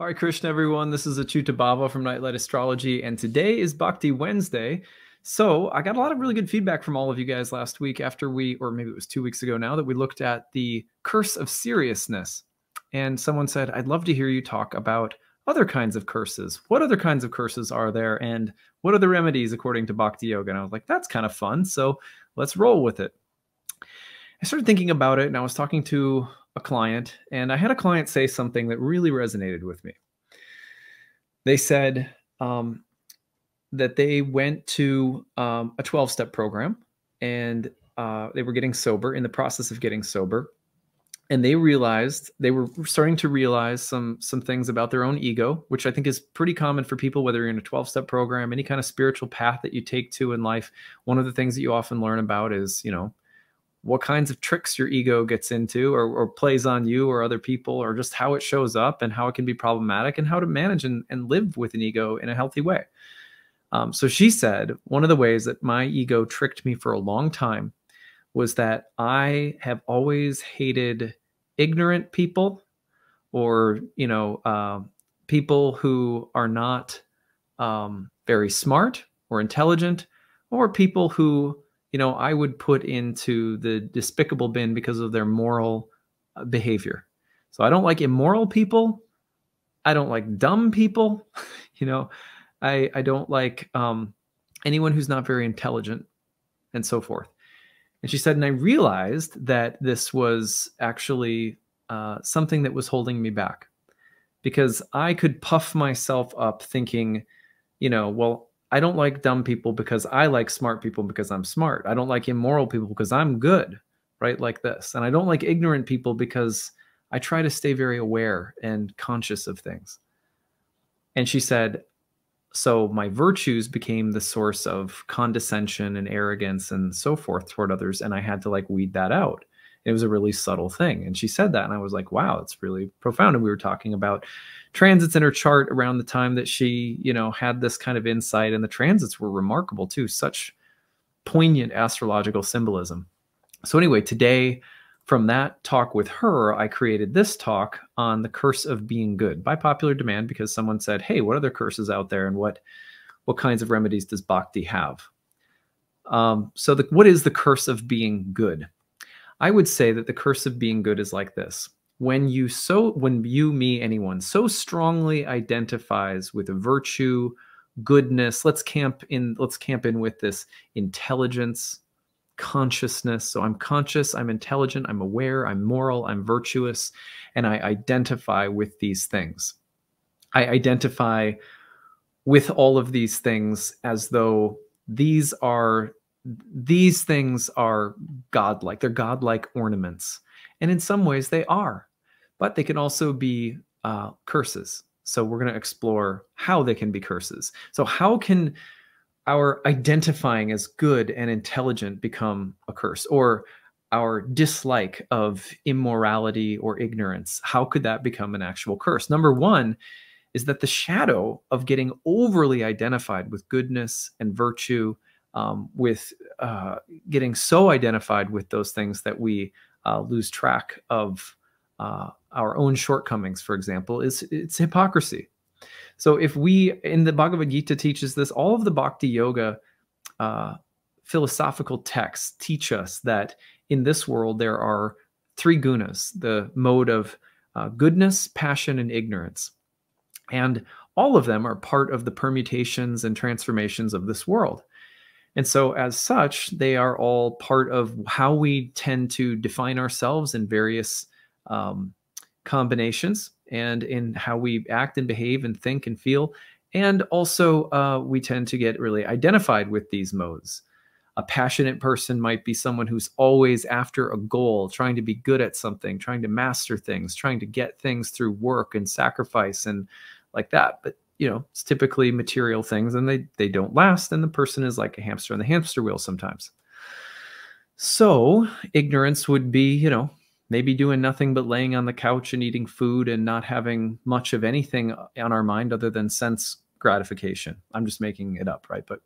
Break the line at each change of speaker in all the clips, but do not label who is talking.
Hare Krishna, everyone. This is acyuta-bhava from Nightlight Astrology, and today is Bhakti Wednesday. So I got a lot of really good feedback from all of you guys last week after or maybe it was 2 weeks ago now, that we looked at the curse of seriousness. And someone said, I'd love to hear you talk about other kinds of curses. What other kinds of curses are there? And what are the remedies according to Bhakti Yoga? And I was like, that's kind of fun. So let's roll with it. I started thinking about it, and I was talking to a client, and I had a client say something that really resonated with me. They said that they went to a 12-step program, and they were getting sober, in the process of getting sober, and they were starting to realize some things about their own ego, which I think is pretty common for people, whether you're in a 12-step program, any kind of spiritual path that you take to in life. One of the things that you often learn about is, what kinds of tricks your ego gets into or plays on you or other people, or just how it shows up and how it can be problematic, and how to manage and live with an ego in a healthy way. So she said, one of the ways that my ego tricked me for a long time was that I have always hated ignorant people, or, people who are not very smart or intelligent, or people who, I would put into the despicable bin because of their moral behavior. So I don't like immoral people. I don't like dumb people. I don't like anyone who's not very intelligent, and so forth. And she said, and I realized that this was actually something that was holding me back, because I could puff myself up thinking, well, I don't like dumb people because I like smart people because I'm smart. I don't like immoral people because I'm good, right? Like this. And I don't like ignorant people because I try to stay very aware and conscious of things. And she said, so my virtues became the source of condescension and arrogance and so forth toward others. And I had to weed that out. It was a really subtle thing. And she said that, and I was like, wow, it's really profound. And we were talking about transits in her chart around the time that she, had this kind of insight, and the transits were remarkable too, such poignant astrological symbolism. So anyway, today, from that talk with her, I created this talk on the curse of being good by popular demand, because someone said, hey, what other curses out there, and what kinds of remedies does Bhakti have? So what is the curse of being good? I would say that the curse of being good is like this. When you, me, anyone, so strongly identifies with virtue, goodness, let's camp in with this intelligence, consciousness. So I'm conscious, I'm intelligent, I'm aware, I'm moral, I'm virtuous, and I identify with these things. I identify with all of these things as though these things are godlike. They're godlike ornaments. And in some ways they are, but they can also be curses. So we're going to explore how they can be curses. So how can our identifying as good and intelligent become a curse? Or our dislike of immorality or ignorance, how could that become an actual curse? Number one is that the shadow of getting overly identified with goodness and virtue, with getting so identified with those things that we lose track of our own shortcomings, for example, it's hypocrisy. So if in the Bhagavad Gita teaches this, all of the Bhakti Yoga philosophical texts teach us that in this world there are three gunas, the mode of goodness, passion, and ignorance. And all of them are part of the permutations and transformations of this world. And so as such, they are all part of how we tend to define ourselves in various combinations, and in how we act and behave and think and feel. And also we tend to get really identified with these modes. A passionate person might be someone who's always after a goal, trying to be good at something, trying to master things, trying to get things through work and sacrifice and like that. But it's typically material things, and they don't last, and the person is like a hamster on the hamster wheel sometimes. So ignorance would be, maybe doing nothing but laying on the couch and eating food and not having much of anything on our mind other than sense gratification. I'm just making it up, right? But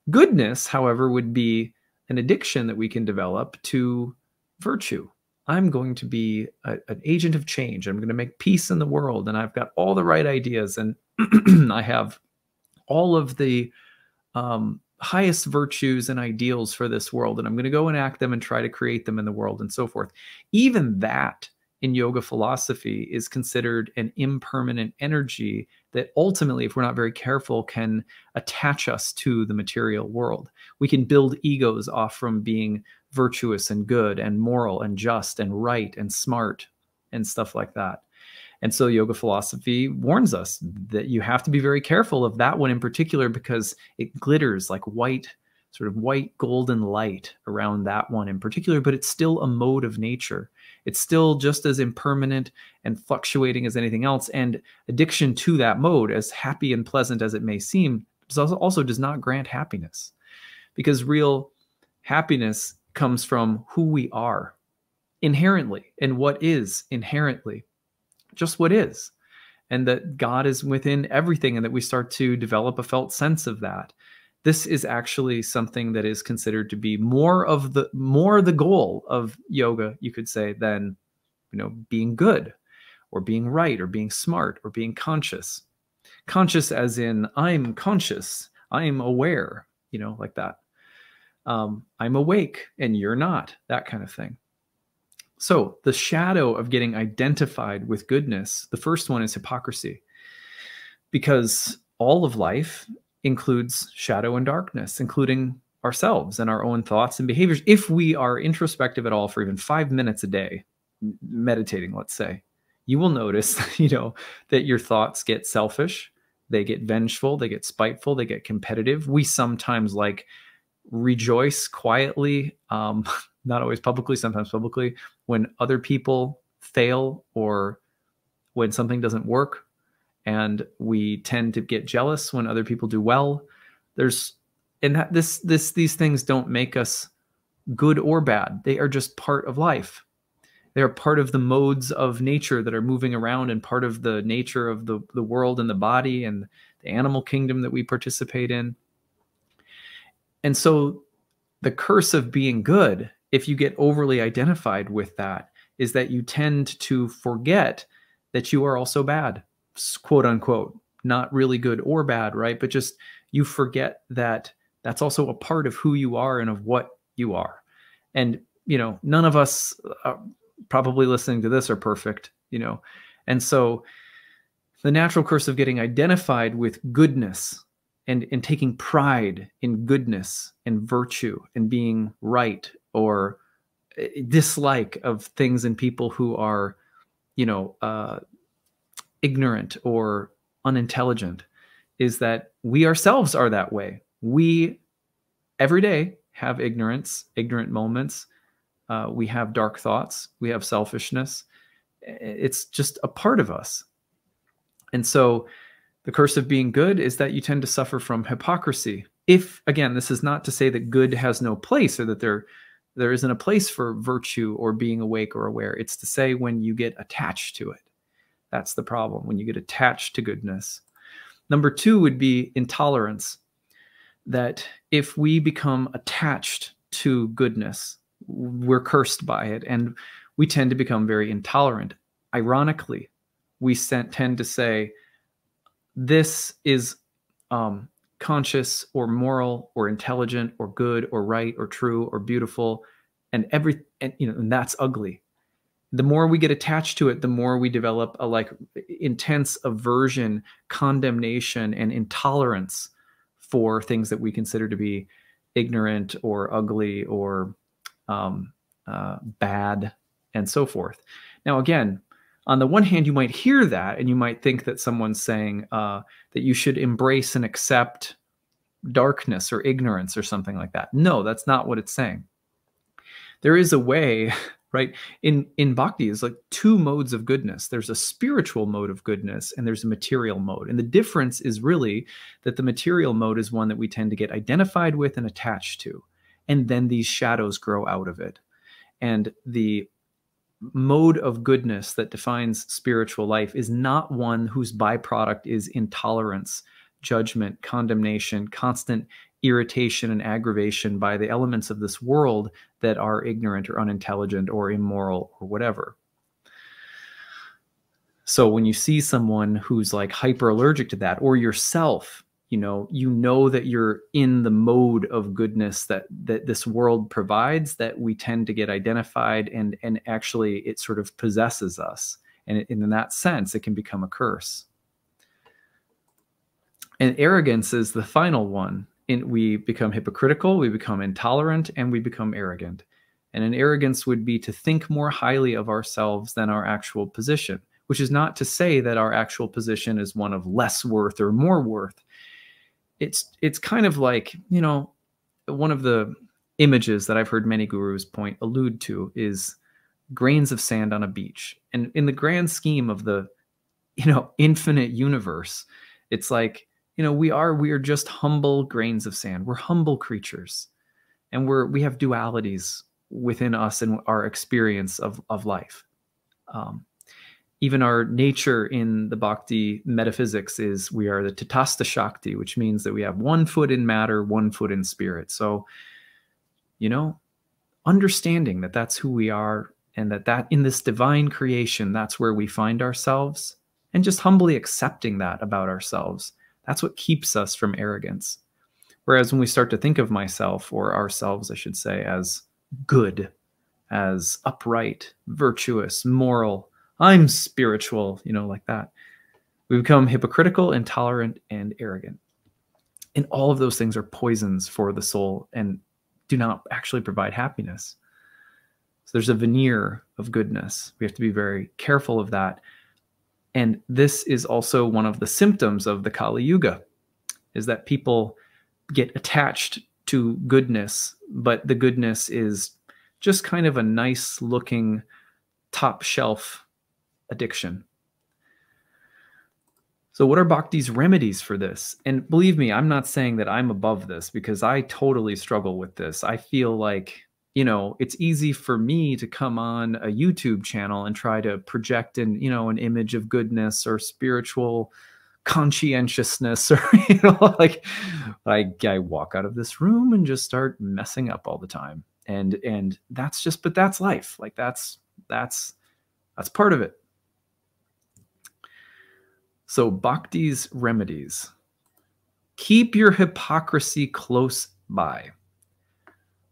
goodness, however, would be an addiction that we can develop to virtue. I'm going to be an agent of change. I'm going to make peace in the world. And I've got all the right ideas. And I have all of the highest virtues and ideals for this world. And I'm going to go enact them and try to create them in the world and so forth. Even that in yoga philosophy is considered an impermanent energy that ultimately, if we're not very careful, can attach us to the material world. We can build egos off from being virtuous and good and moral and just and right and smart and stuff like that. And so yoga philosophy warns us that you have to be very careful of that one in particular, because it glitters like white, sort of white golden light around that one in particular, but it's still a mode of nature. It's still just as impermanent and fluctuating as anything else. And addiction to that mode, as happy and pleasant as it may seem, also does not grant happiness, because real happiness comes from who we are inherently and what is inherently, just what is, and that God is within everything, and that we start to develop a felt sense of that. This is actually something that is considered to be more the goal of yoga, you could say, than, being good or being right or being smart or being conscious. Conscious as in I'm conscious, I'm aware, like that. I'm awake and you're not, that kind of thing. So the shadow of getting identified with goodness, the first one is hypocrisy, because all of life includes shadow and darkness, including ourselves and our own thoughts and behaviors. If we are introspective at all for even 5 minutes a day, meditating, let's say, you will notice, that your thoughts get selfish, they get vengeful, they get spiteful, they get competitive. We sometimes rejoice quietly, not always publicly, sometimes publicly, when other people fail or when something doesn't work. And we tend to get jealous when other people do well. These things don't make us good or bad. They are just part of life. They are part of the modes of nature that are moving around, and part of the nature of the world and the body and the animal kingdom that we participate in. And so the curse of being good, if you get overly identified with that, is that you tend to forget that you are also bad, quote unquote, not really good or bad, right? But just you forget that that's also a part of who you are and of what you are. And, none of us probably listening to this are perfect, And so the natural curse of getting identified with goodness and taking pride in goodness and virtue and being right, or dislike of things and people who are, ignorant or unintelligent, is that we ourselves are that way. We every day have ignorant moments. We have dark thoughts. We have selfishness. It's just a part of us. And so the curse of being good is that you tend to suffer from hypocrisy. If, again, this is not to say that good has no place, or that there isn't a place for virtue or being awake or aware. It's to say when you get attached to it. That's the problem, when you get attached to goodness. Number 2 would be intolerance. That if we become attached to goodness, we're cursed by it, and we tend to become very intolerant. Ironically, we tend to say, this is conscious or moral or intelligent or good or right or true or beautiful, and that's ugly. The more we get attached to it, the more we develop a intense aversion, condemnation, and intolerance for things that we consider to be ignorant or ugly or bad, and so forth. Now, again, on the one hand, you might hear that and you might think that someone's saying that you should embrace and accept darkness or ignorance or something like that. No, that's not what it's saying. There is a way, right? In Bhakti, is 2 modes of goodness. There's a spiritual mode of goodness and there's a material mode. And the difference is really that the material mode is one that we tend to get identified with and attached to. And then these shadows grow out of it. And the mode of goodness that defines spiritual life is not one whose byproduct is intolerance, judgment, condemnation, constant irritation and aggravation by the elements of this world that are ignorant or unintelligent or immoral or whatever. So when you see someone who's like hyper allergic to that, or yourself, you know that you're in the mode of goodness that this world provides, that we tend to get identified, and actually it sort of possesses us. And in that sense, it can become a curse. And arrogance is the final one. We become hypocritical, we become intolerant, and we become arrogant. And an arrogance would be to think more highly of ourselves than our actual position, which is not to say that our actual position is one of less worth or more worth. It's kind of like, one of the images that I've heard many gurus allude to is grains of sand on a beach. And in the grand scheme of the, infinite universe, it's like, we are just humble grains of sand. We're humble creatures, and we have dualities within us and our experience of life. Even our nature in the Bhakti metaphysics is we are the Tatastha Shakti, which means that we have 1 foot in matter, 1 foot in spirit. So, understanding that that's who we are, and that in this divine creation, that's where we find ourselves, and just humbly accepting that about ourselves, that's what keeps us from arrogance. Whereas when we start to think of myself, or ourselves, I should say, as good, as upright, virtuous, moral, I'm spiritual, like that, we become hypocritical, intolerant, and arrogant. And all of those things are poisons for the soul and do not actually provide happiness. So there's a veneer of goodness. We have to be very careful of that. And this is also one of the symptoms of the Kali Yuga, is that people get attached to goodness, but the goodness is just kind of a nice looking top shelf addiction. So what are Bhakti's remedies for this? And believe me, I'm not saying that I'm above this, because I totally struggle with this. I feel like, it's easy for me to come on a YouTube channel and try to project an image of goodness or spiritual conscientiousness, or, like I walk out of this room and just start messing up all the time. And but that's life. Like that's part of it. So Bhakti's remedies: keep your hypocrisy close by,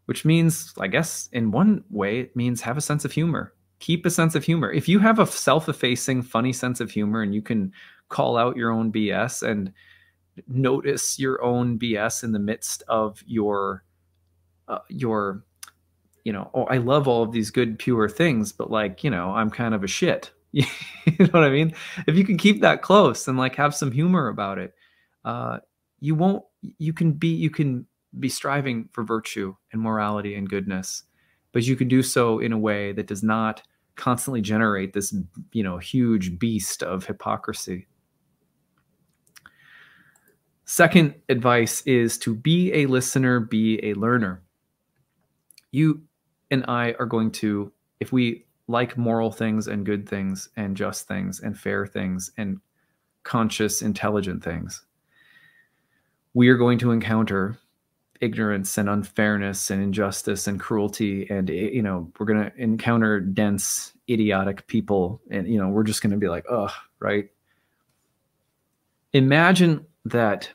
which means, I guess, in one way, it means have a sense of humor. Keep a sense of humor. If you have a self-effacing, funny sense of humor, and you can call out your own BS and notice your own BS in the midst of your, oh, I love all of these good, pure things, but I'm kind of a shit. You know what I mean? If you can keep that close and have some humor about it, you can be striving for virtue and morality and goodness, but you can do so in a way that does not constantly generate this, huge beast of hypocrisy. Second advice is to be a listener, be a learner. You and I are going to, if we like moral things and good things and just things and fair things and conscious, intelligent things, we are going to encounter ignorance and unfairness and injustice and cruelty. And, we're going to encounter dense, idiotic people. And, we're just going to be like, ugh, right? Imagine that,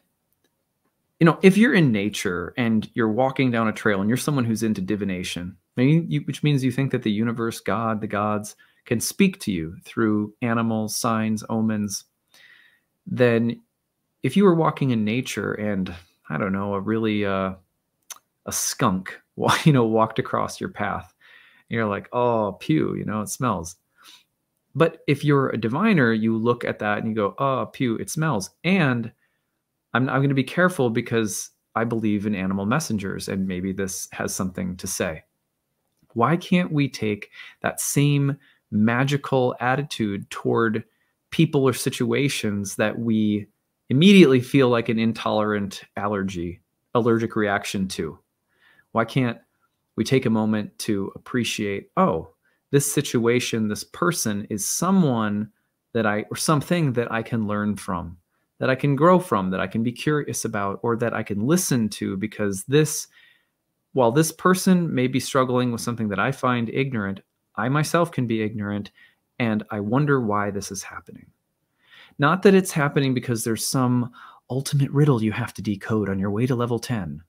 if you're in nature and you're walking down a trail and you're someone who's into divination, which means you think that the universe, God, the gods can speak to you through animals, signs, omens, then if you were walking in nature and, I don't know, a skunk, walked across your path, and you're like, oh, pew, it smells. But if you're a diviner, you look at that and you go, oh, pew, it smells. And I'm going to be careful because I believe in animal messengers, and maybe this has something to say. Why can't we take that same magical attitude toward people or situations that we immediately feel like an intolerant allergic reaction to? Why can't we take a moment to appreciate, oh, this situation, this person is someone or something that I can learn from. that I can grow from, that I can be curious about, or that I can listen to, because while this person may be struggling with something that I find ignorant, I myself can be ignorant, and I wonder why this is happening. Not that it's happening because there's some ultimate riddle you have to decode on your way to level 10,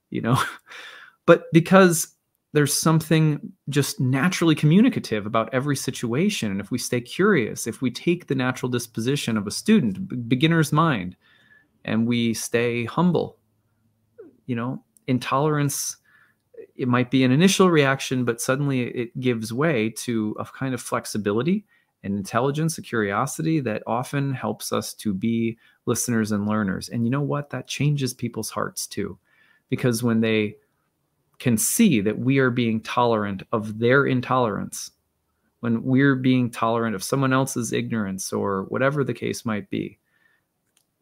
but because there's something just naturally communicative about every situation. And if we stay curious, if we take the natural disposition of a student, beginner's mind, and we stay humble, intolerance, it might be an initial reaction, but suddenly it gives way to a kind of flexibility and intelligence, a curiosity that often helps us to be listeners and learners. And you know what? That changes people's hearts too, because when they can see that we are being tolerant of their intolerance, when we're being tolerant of someone else's ignorance or whatever the case might be,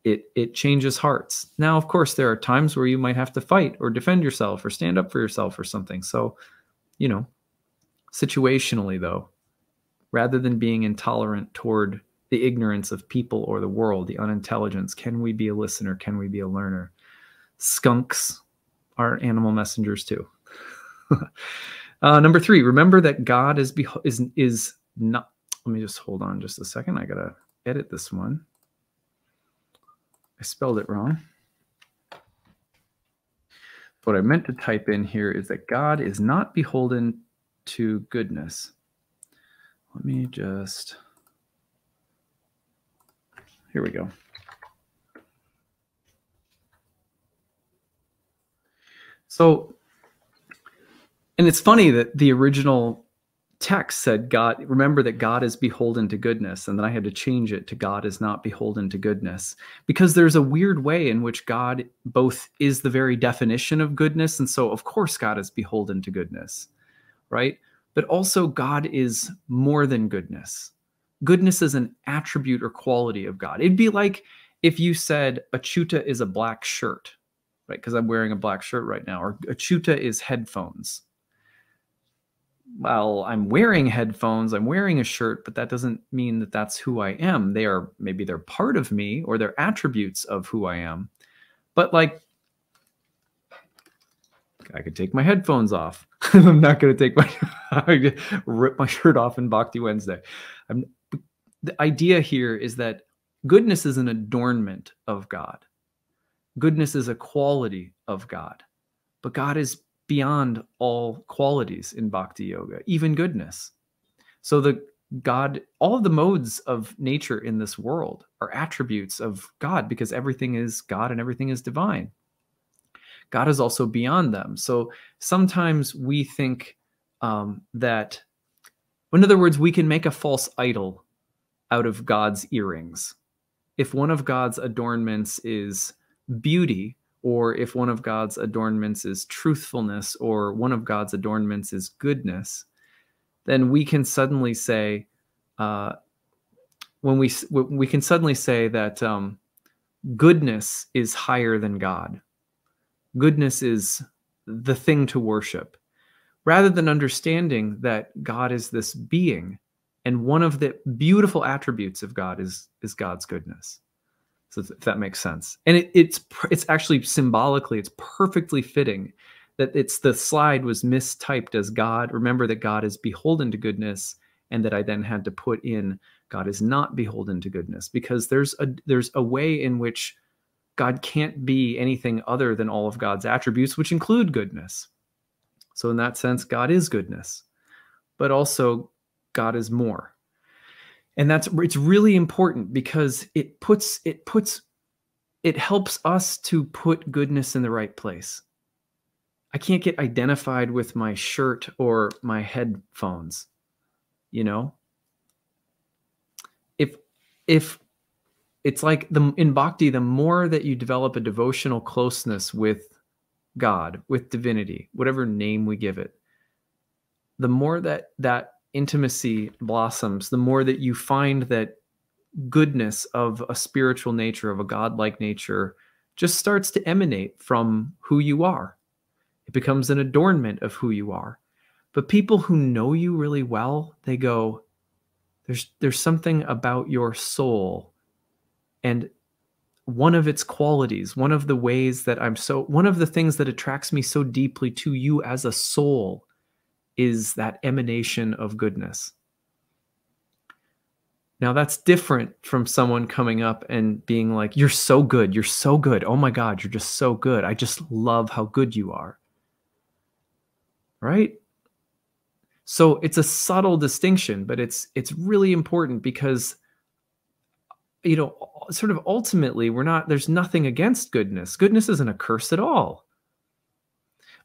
it changes hearts. Now, of course, there are times where you might have to fight or defend yourself or stand up for yourself or something. So, situationally though, rather than being intolerant toward the ignorance of people or the world, the unintelligence, can we be a listener? Can we be a learner? Skunks are animal messengers too. Number 3, remember that God is not. Let me just hold on just a second. I gotta edit this one. I spelled it wrong. What I meant to type in here is that God is not beholden to goodness. Let me just. Here we go. So, and it's funny that the original text said remember that God is beholden to goodness, and then I had to change it to God is not beholden to goodness, because there's a weird way in which God both is the very definition of goodness, and so of course God is beholden to goodness, right? But also God is more than goodness. Goodness is an attribute or quality of God. It'd be like if you said acyuta is a black shirt, right? Because I'm wearing a black shirt right now, or acyuta is headphones. Well, I'm wearing headphones, I'm wearing a shirt, but that doesn't mean that that's who I am. Maybe they're part of me, or they're attributes of who I am. But like, I could take my headphones off. I'm not going to rip my shirt off in Bhakti Wednesday. The idea here is that goodness is an adornment of God. Goodness is a quality of God, but God is beyond all qualities in Bhakti Yoga, even goodness. So all of the modes of nature in this world are attributes of God, because everything is God and everything is divine. God is also beyond them. So sometimes we think that, in other words, we can make a false idol out of God's earrings. If one of God's adornments is beauty, or if one of God's adornments is truthfulness, or one of God's adornments is goodness, then we can suddenly say, we can suddenly say that goodness is higher than God. Goodness is the thing to worship, rather than understanding that God is this being, and one of the beautiful attributes of God is God's goodness. So if that makes sense. And it's actually symbolically, it's perfectly fitting that the slide was mistyped as God. Remember that God is beholden to goodness, and that I then had to put in God is not beholden to goodness, because there's a way in which God can't be anything other than all of God's attributes, which include goodness. So in that sense, God is goodness, but also God is more. And it's really important, because it helps us to put goodness in the right place. I can't get identified with my shirt or my headphones, If it's like in Bhakti, the more that you develop a devotional closeness with God, with divinity, whatever name we give it, the more that intimacy blossoms, the more that you find that goodness of a spiritual nature, of a godlike nature, just starts to emanate from who you are. It becomes an adornment of who you are. But people who know you really well, they go, there's something about your soul. And one of its qualities, one of the ways that one of the things that attracts me so deeply to you as a soul is that emanation of goodness. Now, that's different from someone coming up and being like, you're so good. You're so good. Oh my God, you're just so good. I just love how good you are. Right? So it's a subtle distinction, but it's really important because, sort of ultimately, there's nothing against goodness. Goodness isn't a curse at all.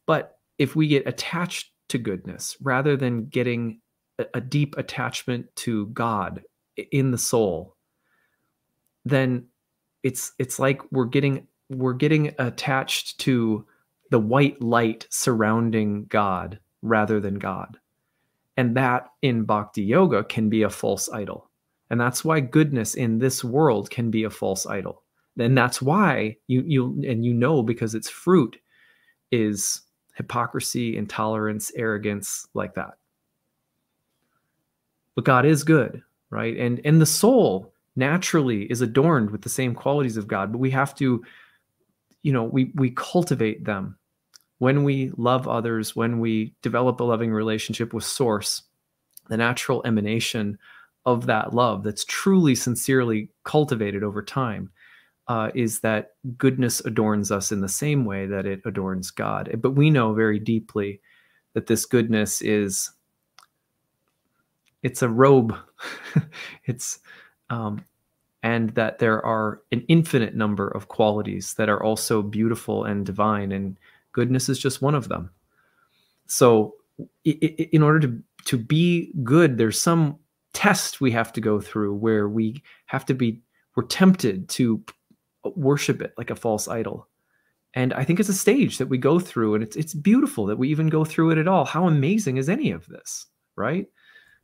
But if we get attached to goodness rather than getting a deep attachment to God in the soul, then it's like we're getting attached to the white light surrounding God rather than God. And that in bhakti yoga can be a false idol. And that's why goodness in this world can be a false idol. And that's why because its fruit is hypocrisy, intolerance, arrogance, like that. But God is good, right? And the soul naturally is adorned with the same qualities of God, but we have to, we cultivate them. When we love others, when we develop a loving relationship with Source, the natural emanation of that love that's truly, sincerely cultivated over time is that goodness adorns us in the same way that it adorns God. But we know very deeply that this goodness it's a robe. And that there are an infinite number of qualities that are also beautiful and divine, and goodness is just one of them. So in order to be good, there's some test we have to go through where we're tempted to worship it like a false idol. And I think it's a stage that we go through, and it's beautiful that we even go through it at all. How amazing is any of this, right?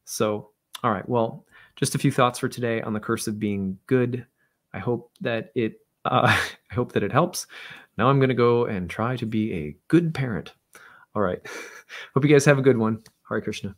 So, all right, well, just a few thoughts for today on the curse of being good. I hope that it helps. Now I'm going to go and try to be a good parent. All right. Hope you guys have a good one. Hare Krishna.